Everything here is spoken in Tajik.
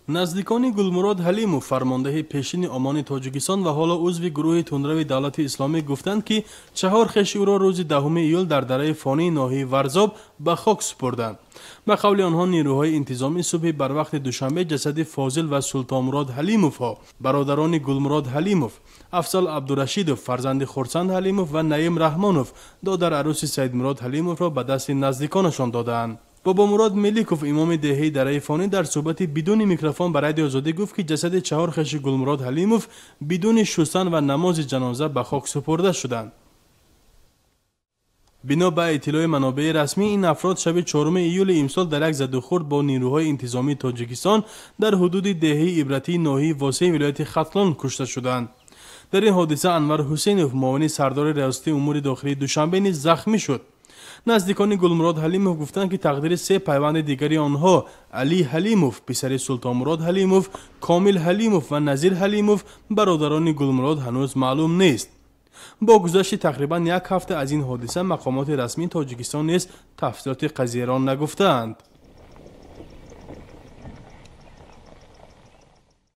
наздикони Гулмурод Ҳалимов, фармондеҳи пешини омони Тоҷикистон ва ҳоло узви гурӯҳи тунрави давлати исломӣ гуфтанд, ки 4 хеши ӯро рӯзи 10 июл дар дараи фонии ноҳияи Варзоб ба хок супурданд. ба қавли онҳо, нирӯҳои интизомӣ субҳи барвақти душанбе ҷасади Фозил ва Султонмурод Ҳалимовҳо, бародарони Гулмурод Ҳалимов, Афзал Абдурашидов, фарзанди Хурсанд Ҳалимов ва Наим Раҳмонов додар арӯси Саидмурод Ҳалимовро ба дасти наздиконашон доданд. Бобомурод Меликов, имоми деҳаи дараи фонӣ, дар суҳбати бидуни микрофон ба Радиои Озодӣ гуфт, ки ҷасади 4 хеши Гулмурод Ҳалимов бидуни шустан ва намози ҷаноза ба хок супурда шуданд. бино ба иттилои манобеи расмӣ, ин афрод шаби 4 июли имсол дар як задухурд бо нирӯҳои интизомии Тоҷикистон дар ҳудуди деҳаи ибратии ноҳияи Восеи вилояти Хатлон кушта шуданд. дар ин ҳодиса Анвар Ҳусейнов, муовини сардори риёсати умури дохилии Душанбе, низ захмӣ шуд. наздикони Гулмурод Ҳалимов гуфтанд, ки тақдири 3 пайванди дигари онҳо, Али Ҳалимов, писари Султонмурод Ҳалимов, Комил Ҳалимов ва Назир Ҳалимов, бародарони Гулмурод, ҳанӯз маълум нест. бо гузашти тақрибан 1 ҳафта аз ин ҳодиса, мақомоти расмии Тоҷикистон низ тафсилоти қазияро нагуфтаанд.